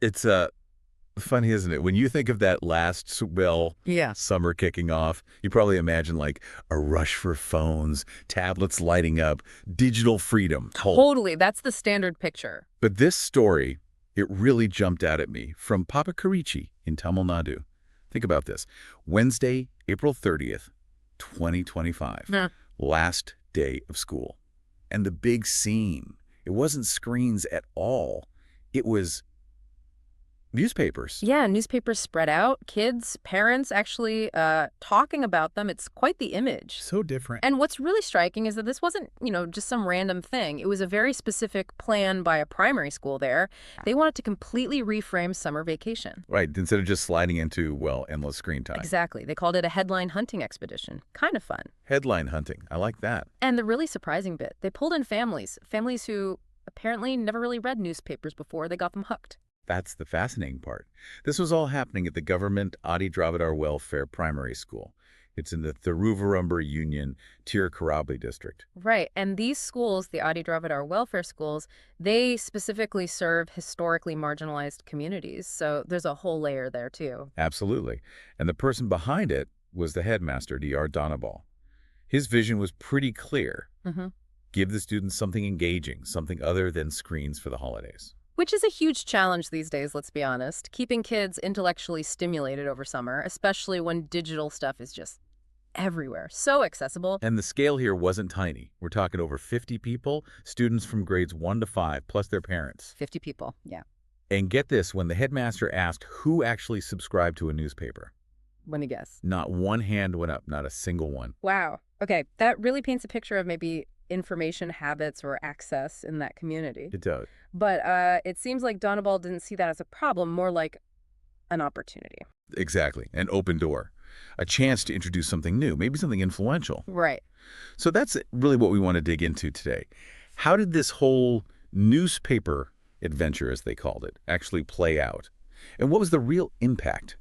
It's funny, isn't it? When you think of that last Yeah. summer kicking off, you probably imagine like a rush for phones, tablets lighting up, digital freedom. Totally. That's the standard picture. But this story, it really jumped out at me from Papa Karichi in Tamil Nadu. Think about this. Wednesday, April 30th, 2025. Yeah. Last day of school. And the big scene, it wasn't screens at all. It was newspapers. Yeah, newspapers spread out, kids, parents actually talking about them. It's quite the image. So different. And what's really striking is that this wasn't, just some random thing. It was a very specific plan by a primary school there. They wanted to completely reframe summer vacation. Right, instead of just sliding into, well, endless screen time. Exactly. They called it a headline hunting expedition. Kind of fun. Headline hunting. I like that. And the really surprising bit, they pulled in families who apparently never really read newspapers before. They got them hooked. That's the fascinating part. This was all happening at the government Adi Dravidar Welfare Primary School. It's in the Thiruvarambur Union, Tiruchirappalli district. Right. And these schools, the Adi Dravidar welfare schools, they specifically serve historically marginalized communities. So there's a whole layer there, too. Absolutely. And the person behind it was the headmaster, Dr. Donabal. His vision was pretty clear. Give the students something engaging, something other than screens for the holidays. Which is a huge challenge these days, let's be honest. Keeping kids intellectually stimulated over summer, especially when digital stuff is just everywhere. So accessible. And the scale here wasn't tiny. We're talking over 50 people, students from grades 1 to 5, plus their parents. 50 people, yeah. And get this, when the headmaster asked who actually subscribed to a newspaper, Let me guess. not one hand went up, not a single one. Wow. Okay, that really paints a picture of maybe information habits or access in that community. It does. But it seems like Donabal didn't see that as a problem, more like an opportunity. Exactly. An open door. A chance to introduce something new, maybe something influential. Right. So that's really what we want to dig into today. How did this whole newspaper adventure, as they called it, actually play out? And what was the real impact?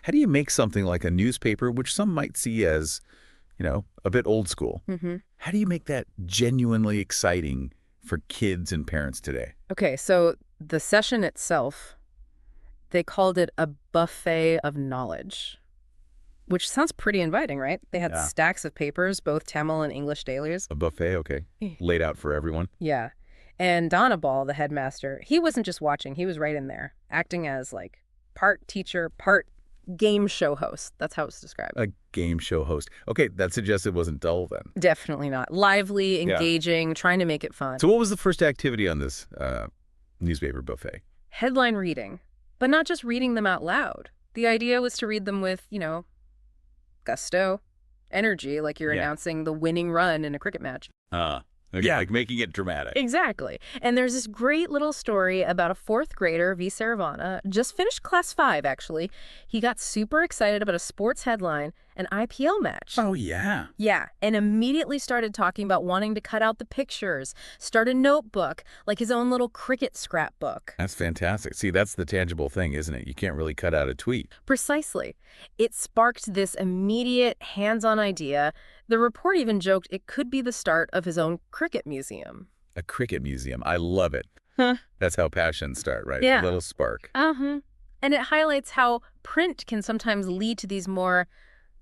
How do you make something like a newspaper, which some might see as, a bit old school? How do you make that genuinely exciting for kids and parents today? Okay, so the session itself, they called it a buffet of knowledge, which sounds pretty inviting, right? They had Yeah. stacks of papers, both Tamil and English dailies. A buffet, okay. Laid out for everyone. Yeah. And Donabal, the headmaster, he wasn't just watching, he was right in there, acting as like part teacher, part game show host. That's how it's described. A game show host. Okay, that suggests it wasn't dull then. Definitely not. Lively, Yeah. engaging, trying to make it fun. So what was the first activity on this newspaper buffet? Headline reading, but not just reading them out loud. The idea was to read them with, gusto, energy, like you're Yeah. announcing the winning run in a cricket match. Okay, Yeah. like making it dramatic. Exactly. And there's this great little story about a fourth grader, V. Saravana, just finished class 5, actually. He got super excited about a sports headline, an IPL match. Oh, yeah. Yeah, and immediately started talking about wanting to cut out the pictures, start a notebook, like his own little cricket scrapbook. That's fantastic. See, that's the tangible thing, isn't it? You can't really cut out a tweet. Precisely. It sparked this immediate hands-on idea. The report even joked it could be the start of his own cricket museum. A cricket museum. I love it. Huh. That's how passions start, right? Yeah. A little spark. Uh-huh. And it highlights how print can sometimes lead to these more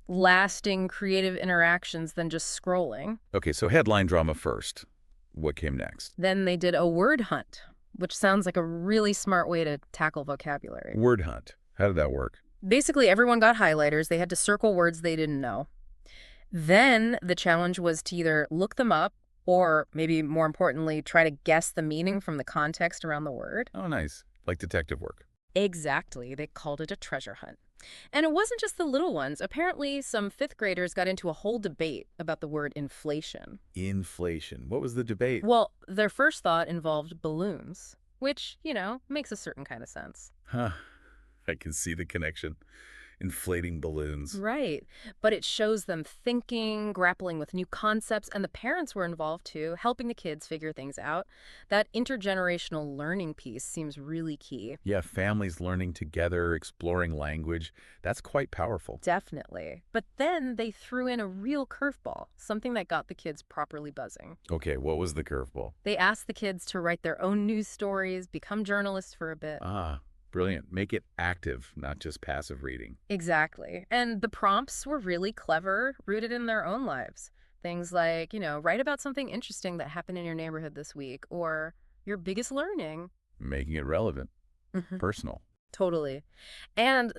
lasting creative interactions than just scrolling. Okay, so headline drama first. What came next? Then they did a word hunt, which sounds like a really smart way to tackle vocabulary. Word hunt. How did that work? Basically, everyone got highlighters. They had to circle words they didn't know. Then the challenge was to either look them up or, maybe more importantly, try to guess the meaning from the context around the word. Oh, nice. Like detective work. Exactly. They called it a treasure hunt. And it wasn't just the little ones. Apparently, some fifth graders got into a whole debate about the word inflation. Inflation. What was the debate? Well, their first thought involved balloons, which, makes a certain kind of sense. Huh. I can see the connection. Inflating balloons. Right. But it shows them thinking, grappling with new concepts, and the parents were involved too, helping the kids figure things out. That intergenerational learning piece seems really key. Yeah, families learning together, exploring language. That's quite powerful. Definitely. But then they threw in a real curveball, something that got the kids properly buzzing. Okay, what was the curveball? They asked the kids to write their own news stories, become journalists for a bit. Ah, Brilliant. Make it active, not just passive reading. Exactly. And the prompts were really clever, rooted in their own lives. Things like, write about something interesting that happened in your neighborhood this week, or your biggest learning. Making it relevant, Hmm. personal. Totally. And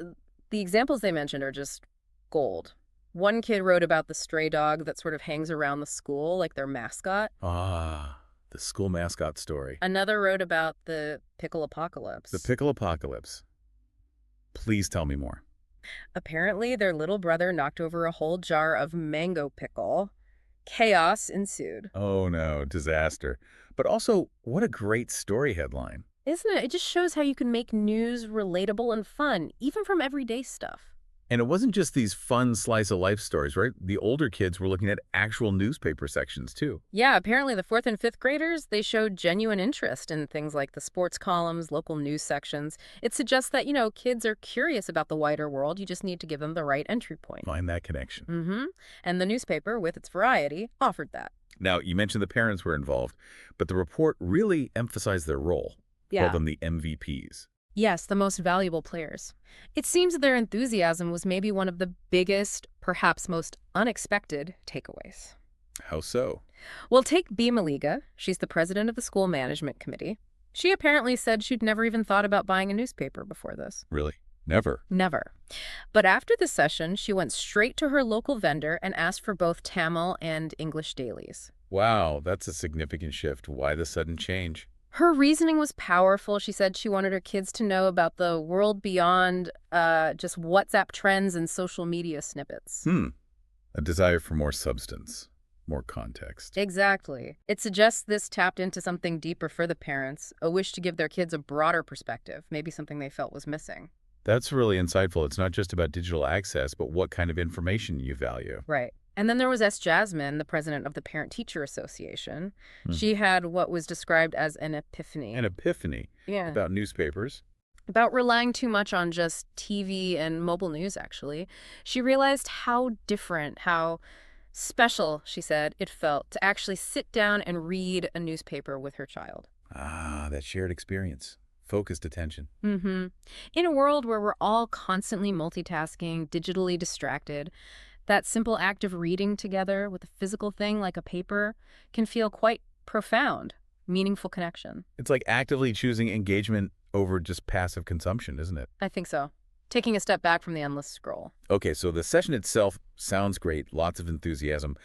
the examples they mentioned are just gold. One kid wrote about the stray dog that sort of hangs around the school like their mascot. Ah, the school mascot story. Another wrote about the pickle The apocalypse. pickle apocalypse. Please tell me more. Apparently, their little brother knocked over a whole jar of mango pickle. Chaos ensued. Oh no, disaster. But also, what a great story headline. Isn't it? It just shows how you can make news relatable and fun, even from everyday stuff. And it wasn't just these fun slice of life stories, right? The older kids were looking at actual newspaper sections too. Yeah, apparently the fourth and fifth graders, they showed genuine interest in things like the sports columns, local news sections. It suggests that, kids are curious about the wider world. You just need to give them the right entry point. Find that connection. Mm-hmm. And the newspaper, with its variety, offered that. Now, you mentioned the parents were involved, but the report really emphasized their role. Called them the MVPs. Yes, the most valuable players. It seems that their enthusiasm was maybe one of the biggest, perhaps most unexpected takeaways. How so? Well, take B. Maliga. She's the president of the school management committee. She apparently said she'd never even thought about buying a newspaper before this. Really? Never. Never. But after the session, she went straight to her local vendor and asked for both Tamil and English dailies. Wow, that's a significant shift. Why the sudden change? Her reasoning was powerful. She said she wanted her kids to know about the world beyond just WhatsApp trends and social media snippets. A desire for more substance, more context. Exactly. It suggests this tapped into something deeper for the parents, a wish to give their kids a broader perspective, maybe something they felt was missing. That's really insightful. It's not just about digital access, but what kind of information you value. Right. And then there was S. Jasmine, the president of the Parent-Teacher Association. She had what was described as an epiphany. An epiphany Yeah. about newspapers. About relying too much on just TV and mobile news, actually. She realized how different, how special, she said, it felt to actually sit down and read a newspaper with her child. Ah, that shared experience. Focused attention. Mm-hmm. In a world where we're all constantly multitasking, digitally distracted, that simple act of reading together with a physical thing like a paper can feel quite profound, meaningful connection. It's like actively choosing engagement over just passive consumption, isn't it? I think so. Taking a step back from the endless scroll. Okay, so the session itself sounds great, lots of enthusiasm,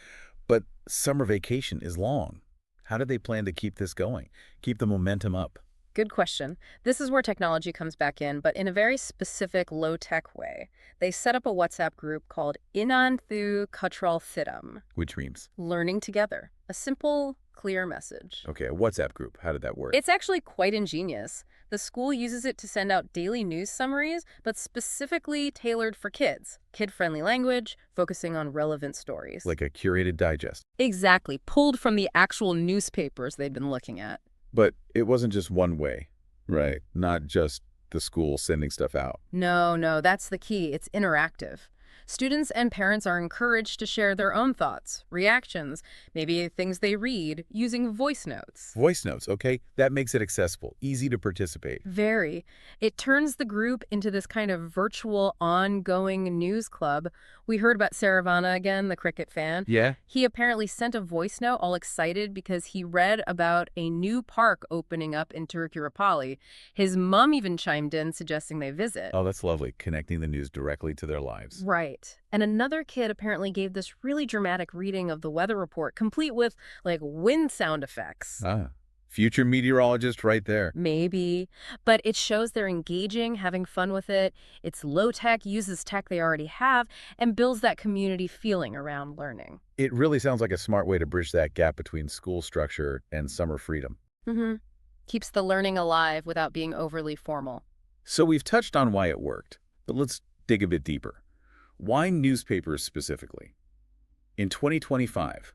but summer vacation is long. How do they plan to keep this going? Keep the momentum up? Good question. This is where technology comes back in, but in a very specific low-tech way. They set up a WhatsApp group called Inan Thu Kutral Thidam, Which means? Learning Together. A simple, clear message. Okay, a WhatsApp group. How did that work? It's actually quite ingenious. The school uses it to send out daily news summaries, but specifically tailored for kids. Kid-friendly language, focusing on relevant stories. Like a curated digest. Exactly, pulled from the actual newspapers they'd been looking at. But it wasn't just one way, right? Not just the school sending stuff out. No, that's the key. It's interactive. Students and parents are encouraged to share their own thoughts, reactions, maybe things they read, using voice notes. Voice notes, okay? That makes it accessible, easy to participate. Very. It turns the group into this kind of virtual, ongoing news club. We heard about Saravana again, the cricket fan. Yeah? He apparently sent a voice note all excited because he read about a new park opening up in Tirupati. His mom even chimed in, suggesting they visit. Oh, that's lovely, connecting the news directly to their lives. Right. And another kid apparently gave this really dramatic reading of the weather report, complete with, like, wind sound effects. Ah, future meteorologist right there. Maybe. But it shows they're engaging, having fun with it. It's low-tech, uses tech they already have, and builds that community feeling around learning. It really sounds like a smart way to bridge that gap between school structure and summer freedom. Mm-hmm. Keeps the learning alive without being overly formal. So we've touched on why it worked, but let's dig a bit deeper. Why newspapers specifically? In 2025,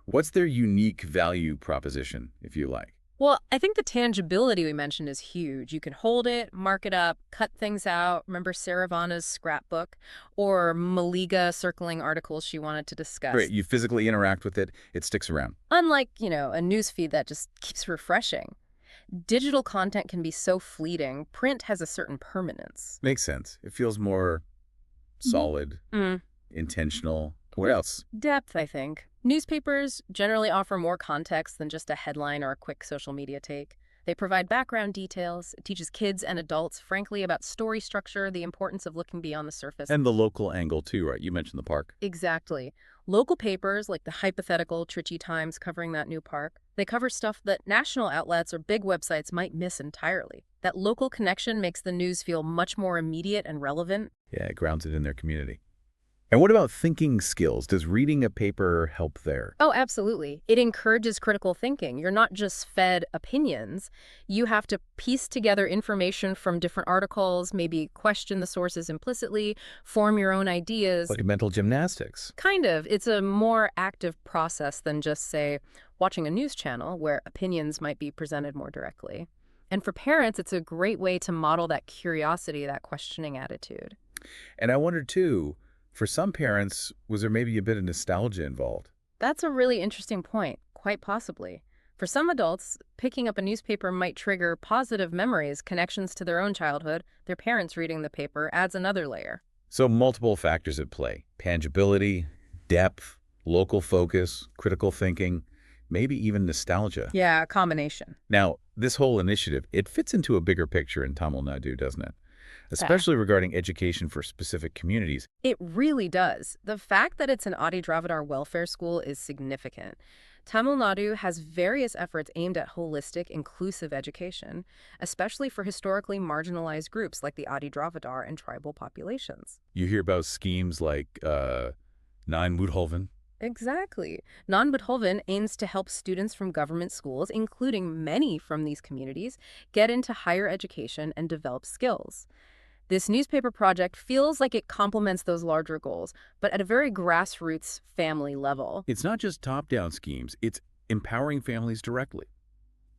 what's their unique value proposition, if you like? Well, I think the tangibility we mentioned is huge. You can hold it, mark it up, cut things out. Remember Saravana's scrapbook? Or Maliga circling articles she wanted to discuss. Great, you physically interact with it, it sticks around. Unlike, a newsfeed that just keeps refreshing. Digital content can be so fleeting. Print has a certain permanence. Makes sense. It feels more solid, Mm. intentional. What else? Depth, I think. Newspapers generally offer more context than just a headline or a quick social media take. They provide background details. It teaches kids and adults, frankly, about story structure, the importance of looking beyond the surface. And the local angle too, right? You mentioned the park. Exactly. Local papers, like the hypothetical Trichy Times covering that new park, they cover stuff that national outlets or big websites might miss entirely. That local connection makes the news feel much more immediate and relevant. Yeah, it grounds it in their community. And what about thinking skills? Does reading a paper help there? Oh, absolutely. It encourages critical thinking. You're not just fed opinions. You have to piece together information from different articles, maybe question the sources implicitly, form your own ideas. Like mental gymnastics. Kind of. It's a more active process than just, say, watching a news channel where opinions might be presented more directly. And for parents, it's a great way to model that curiosity, that questioning attitude. And I wonder too, for some parents, was there maybe a bit of nostalgia involved? That's a really interesting point, quite possibly. For some adults, picking up a newspaper might trigger positive memories, connections to their own childhood. Their parents reading the paper adds another layer. So multiple factors at play. Tangibility, depth, local focus, critical thinking, maybe even nostalgia. Yeah, a combination. Now, this whole initiative, it fits into a bigger picture in Tamil Nadu, doesn't it? Especially regarding education for specific communities. It really does. The fact that it's an Adi Dravidar welfare school is significant. Tamil Nadu has various efforts aimed at holistic, inclusive education, especially for historically marginalized groups like the Adi Dravidar and tribal populations. You hear about schemes like Nine Mudholven. Exactly. Non-Budholven aims to help students from government schools, including many from these communities, get into higher education and develop skills. This newspaper project feels like it complements those larger goals, but at a very grassroots family level. It's not just top-down schemes, it's empowering families directly,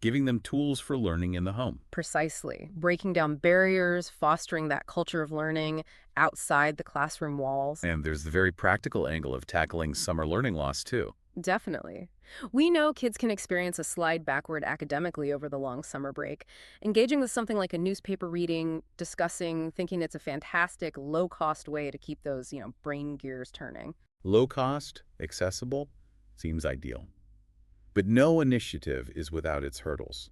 giving them tools for learning in the home. Precisely. Breaking down barriers, fostering that culture of learning outside the classroom walls. And there's the very practical angle of tackling summer learning loss, too. Definitely. We know kids can experience a slide backward academically over the long summer break. Engaging with something like a newspaper reading, discussing, thinking it's a fantastic, low-cost way to keep those, brain gears turning. Low cost, accessible, seems ideal. But no initiative is without its hurdles.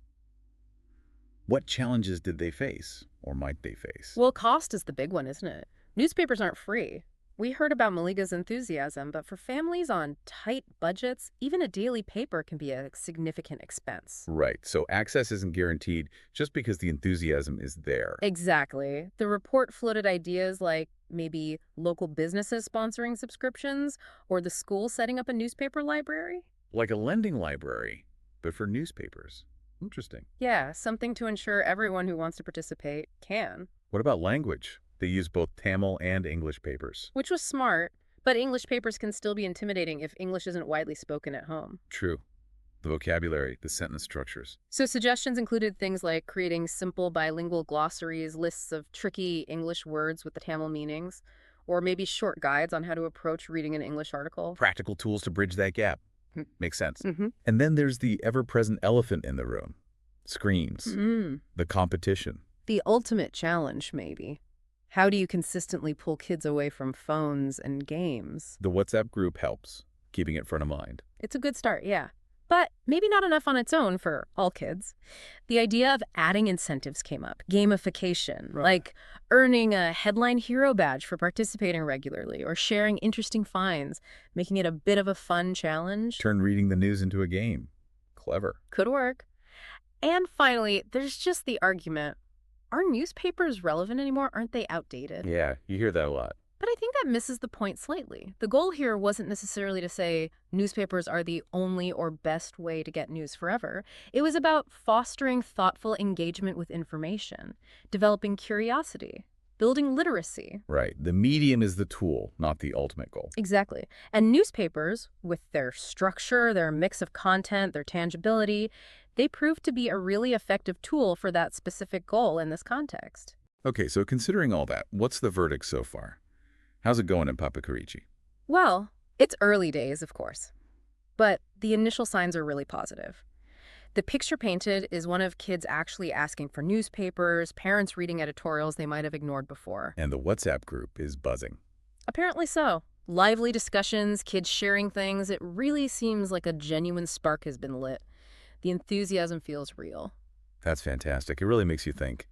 What challenges did they face, or might they face? Well, cost is the big one, isn't it? Newspapers aren't free. We heard about Maliga's enthusiasm, but for families on tight budgets, even a daily paper can be a significant expense. Right, so access isn't guaranteed just because the enthusiasm is there. Exactly. The report floated ideas like maybe local businesses sponsoring subscriptions or the school setting up a newspaper library. Like a lending library, but for newspapers. Interesting. Yeah, something to ensure everyone who wants to participate can. What about language? They use both Tamil and English papers. Which was smart, but English papers can still be intimidating if English isn't widely spoken at home. True. The vocabulary, the sentence structures. So suggestions included things like creating simple bilingual glossaries, lists of tricky English words with the Tamil meanings, or maybe short guides on how to approach reading an English article. Practical tools to bridge that gap. Makes sense. Mm-hmm. And then there's the ever-present elephant in the room. Screens. Mm. The competition. The ultimate challenge, maybe. How do you consistently pull kids away from phones and games? The WhatsApp group helps, keeping it front of mind. It's a good start, yeah. But maybe not enough on its own for all kids. The idea of adding incentives came up. Gamification, like earning a headline hero badge for participating regularly or sharing interesting finds, making it a bit of a fun challenge. Turn reading the news into a game. Clever. Could work. And finally, there's just the argument. Are newspapers relevant anymore? Aren't they outdated? Yeah, you hear that a lot. But I think that misses the point slightly. The goal here wasn't necessarily to say newspapers are the only or best way to get news forever. It was about fostering thoughtful engagement with information, developing curiosity, building literacy. Right. The medium is the tool, not the ultimate goal. Exactly. And newspapers, with their structure, their mix of content, their tangibility, they proved to be a really effective tool for that specific goal in this context. Okay, so considering all that, what's the verdict so far? How's it going in Papakarichi? Well, it's early days, of course. But the initial signs are really positive. The picture painted is one of kids actually asking for newspapers, parents reading editorials they might have ignored before. And the WhatsApp group is buzzing. Apparently so. Lively discussions, kids sharing things. It really seems like a genuine spark has been lit. The enthusiasm feels real. That's fantastic. It really makes you think,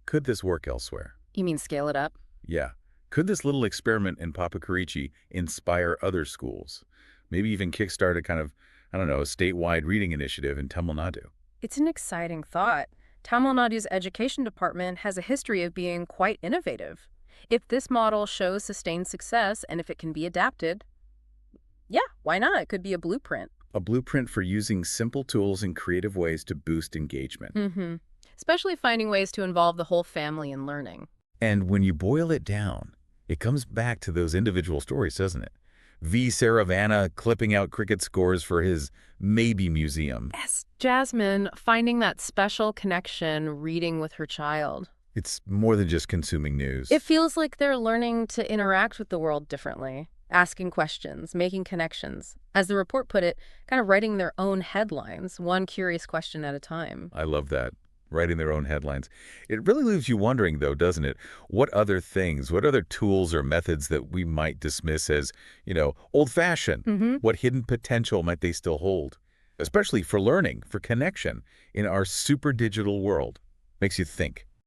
could this work elsewhere? You mean scale it up? Yeah. Could this little experiment in Papakarichi inspire other schools? Maybe even kickstart a kind of, I don't know, a statewide reading initiative in Tamil Nadu. It's an exciting thought. Tamil Nadu's education department has a history of being quite innovative. If this model shows sustained success and if it can be adapted, yeah, why not? It could be a blueprint. A blueprint for using simple tools in creative ways to boost engagement. Mm-hmm. Especially finding ways to involve the whole family in learning. And when you boil it down, it comes back to those individual stories, doesn't it? V. Saravana clipping out cricket scores for his Maybe Museum. Yes, Jasmine finding that special connection reading with her child. It's more than just consuming news. It feels like they're learning to interact with the world differently, asking questions, making connections. As the report put it, kind of writing their own headlines, one curious question at a time. I love that. Writing their own headlines. It really leaves you wondering, though, doesn't it? What other things, what other tools or methods that we might dismiss as, old-fashioned? Mm-hmm. What hidden potential might they still hold? Especially for learning, for connection in our super digital world. Makes you think.